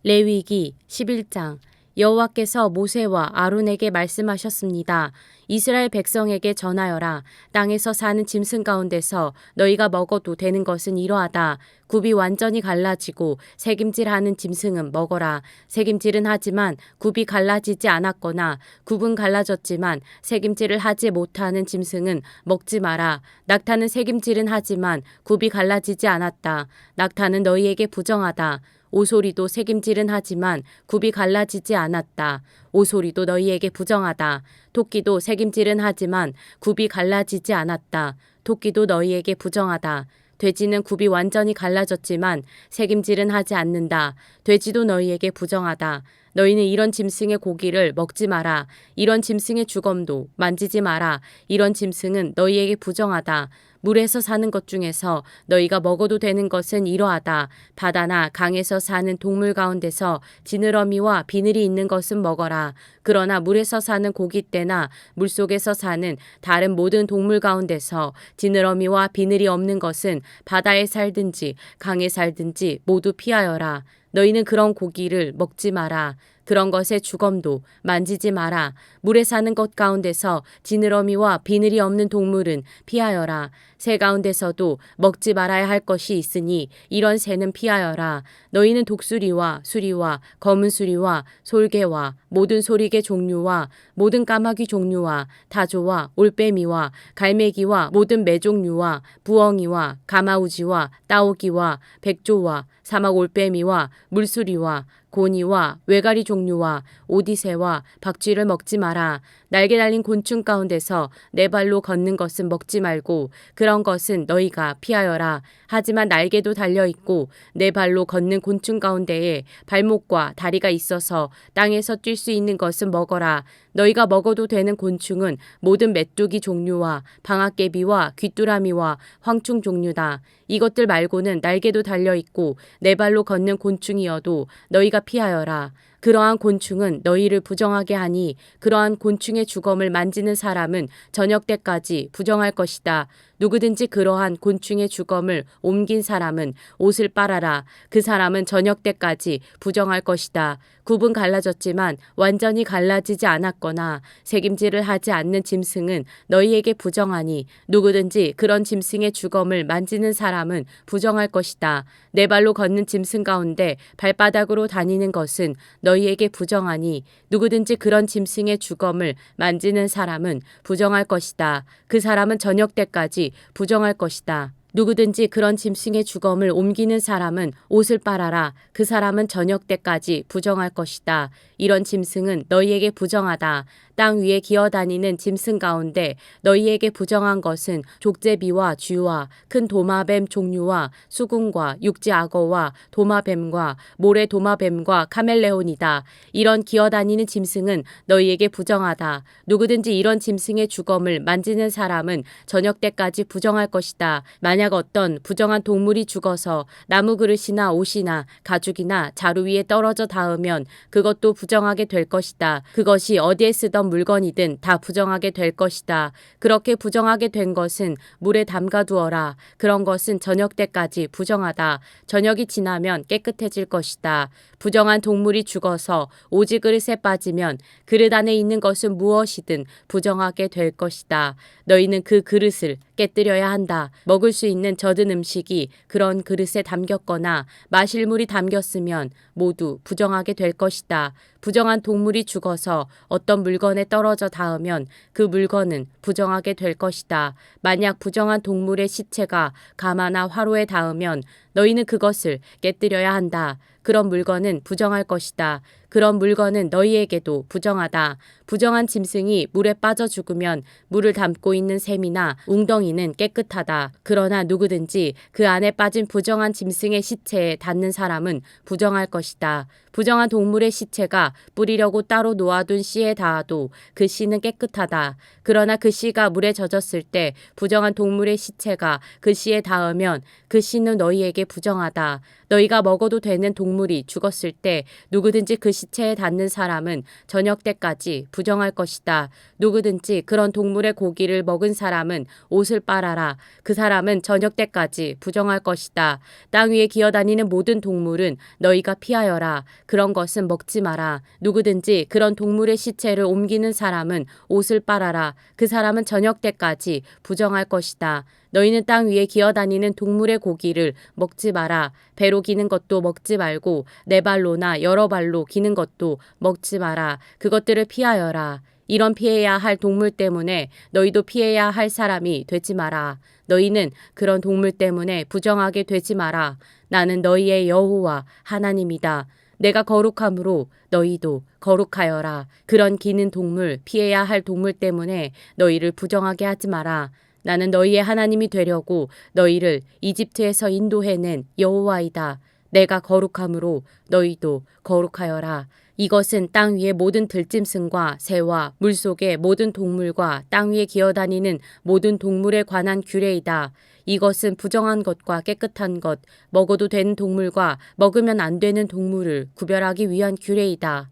레위기 11장. 여호와께서 모세와 아론에게 말씀하셨습니다. 이스라엘 백성에게 전하여라. 땅에서 사는 짐승 가운데서 너희가 먹어도 되는 것은 이러하다. 굽이 완전히 갈라지고 새김질하는 짐승은 먹어라. 새김질은 하지만 굽이 갈라지지 않았거나 굽은 갈라졌지만 새김질을 하지 못하는 짐승은 먹지 마라. 낙타는 새김질은 하지만 굽이 갈라지지 않았다. 낙타는 너희에게 부정하다. 오소리도 새김질은 하지만 굽이 갈라지지 않았다. 오소리도 너희에게 부정하다. 토끼도 새김질은 하지만 굽이 갈라지지 않았다. 토끼도 너희에게 부정하다. 돼지는 굽이 완전히 갈라졌지만 새김질은 하지 않는다. 돼지도 너희에게 부정하다. 너희는 이런 짐승의 고기를 먹지 마라. 이런 짐승의 주검도 만지지 마라. 이런 짐승은 너희에게 부정하다. 물에서 사는 것 중에서 너희가 먹어도 되는 것은 이러하다. 바다나 강에서 사는 동물 가운데서 지느러미와 비늘이 있는 것은 먹어라. 그러나 물에서 사는 고깃대나 물속에서 사는 다른 모든 동물 가운데서 지느러미와 비늘이 없는 것은 바다에 살든지 강에 살든지 모두 피하여라. 너희는 그런 고기를 먹지 마라. 그런 것의 주검도 만지지 마라. 물에 사는 것 가운데서 지느러미와 비늘이 없는 동물은 피하여라. 새 가운데서도 먹지 말아야 할 것이 있으니 이런 새는 피하여라. 너희는 독수리와 수리와 검은 수리와 솔개와 모든 소리개 종류와 모든 까마귀 종류와 타조와 올빼미와 갈매기와 모든 매 종류와 부엉이와 가마우지와 따오기와 백조와 사막 올빼미와 물수리와 고니와 외가리 종류와 오디새와 박쥐를 먹지 마라. 날개 달린 곤충 가운데서 네 발로 걷는 것은 먹지 말고 그런 것은 너희가 피하여라. 하지만 날개도 달려있고 네 발로 걷는 곤충 가운데에 발목과 다리가 있어서 땅에서 뛸 수 있는 것은 먹어라. 너희가 먹어도 되는 곤충은 모든 메뚜기 종류와 방앗개비와 귀뚜라미와 황충 종류다. 이것들 말고는 날개도 달려있고 네 발로 걷는 곤충이어도 너희가 피하여라. 그러한 곤충은 너희를 부정하게 하니 그러한 곤충의 주검을 만지는 사람은 저녁 때까지 부정할 것이다. 누구든지 그러한 곤충의 주검을 옮긴 사람은 옷을 빨아라. 그 사람은 저녁 때까지 부정할 것이다. 굽은 갈라졌지만 완전히 갈라지지 않았거나 새김질을 하지 않는 짐승은 너희에게 부정하니 누구든지 그런 짐승의 주검을 만지는 사람은 부정할 것이다. 네 발로 걷는 짐승 가운데 발바닥으로 다니는 것은 너희에게 부정하니 누구든지 그런 짐승의 주검을 만지는 사람은 부정할 것이다. 그 사람은 저녁 때까지 부정할 것이다. 누구든지 그런 짐승의 주검을 옮기는 사람은 옷을 빨아라. 그 사람은 저녁 때까지 부정할 것이다. 이런 짐승은 너희에게 부정하다. 땅 위에 기어다니는 짐승 가운데 너희에게 부정한 것은 족제비와 쥐와 큰 도마뱀 종류와 수궁과 육지 악어와 도마뱀과 모래 도마뱀과 카멜레온이다. 이런 기어다니는 짐승은 너희에게 부정하다. 누구든지 이런 짐승의 주검을 만지는 사람은 저녁 때까지 부정할 것이다. 만약 어떤 부정한 동물이 죽어서 나무 그릇이나 옷이나 가죽이나 자루 위에 떨어져 닿으면 그것도 부정하게 될 것이다. 그것이 어디에 쓰던 물건이든 다 부정하게 될 것이다. 그렇게 부정하게 된 것은 물에 담가 두어라. 그런 것은 저녁 때까지 부정하다. 저녁이 지나면 깨끗해질 것이다. 부정한 동물이 죽어서 오지 그릇에 빠지면 그릇 안에 있는 것은 무엇이든 부정하게 될 것이다. 너희는 그 그릇을 깨뜨려야 한다. 먹을 수 있는 젖은 음식이 그런 그릇에 담겼거나 마실 물이 담겼으면 모두 부정하게 될 것이다. 부정한 동물이 죽어서 어떤 물건에 떨어져 닿으면 그 물건은 부정하게 될 것이다. 만약 부정한 동물의 시체가 가마나 화로에 닿으면 너희는 그것을 깨뜨려야 한다. 그런 물건은 부정할 것이다. 그런 물건은 너희에게도 부정하다. 부정한 짐승이 물에 빠져 죽으면 물을 담고 있는 샘이나 웅덩이는 깨끗하다. 그러나 누구든지 그 안에 빠진 부정한 짐승의 시체에 닿는 사람은 부정할 것이다. 부정한 동물의 시체가 뿌리려고 따로 놓아둔 씨에 닿아도 그 씨는 깨끗하다. 그러나 그 씨가 물에 젖었을 때 부정한 동물의 시체가 그 씨에 닿으면 그 씨는 너희에게 부정하다. 너희가 먹어도 되는 동물이 죽었을 때 누구든지 그 시체에 닿는 사람은 저녁 때까지 부정할 것이다. 누구든지 그런 동물의 고기를 먹은 사람은 옷을 빨아라. 그 사람은 저녁 때까지 부정할 것이다. 땅 위에 기어다니는 모든 동물은 너희가 피하여라. 그런 것은 먹지 마라. 누구든지 그런 동물의 시체를 옮기는 사람은 옷을 빨아라. 그 사람은 저녁 때까지 부정할 것이다. 너희는 땅 위에 기어다니는 동물의 고기를 먹지 마라. 배로 기는 것도 먹지 말고 네 발로나 여러 발로 기는 것도 먹지 마라. 그것들을 피하여라. 이런 피해야 할 동물 때문에 너희도 피해야 할 사람이 되지 마라. 너희는 그런 동물 때문에 부정하게 되지 마라. 나는 너희의 여호와 하나님이다. 내가 거룩함으로 너희도 거룩하여라. 그런 기는 동물, 피해야 할 동물 때문에 너희를 부정하게 하지 마라. 나는 너희의 하나님이 되려고 너희를 이집트에서 인도해낸 여호와이다. 내가 거룩함으로 너희도 거룩하여라. 이것은 땅 위의 모든 들짐승과 새와 물속의 모든 동물과 땅 위에 기어다니는 모든 동물에 관한 규례이다. 이것은 부정한 것과 깨끗한 것, 먹어도 되는 동물과 먹으면 안 되는 동물을 구별하기 위한 규례이다.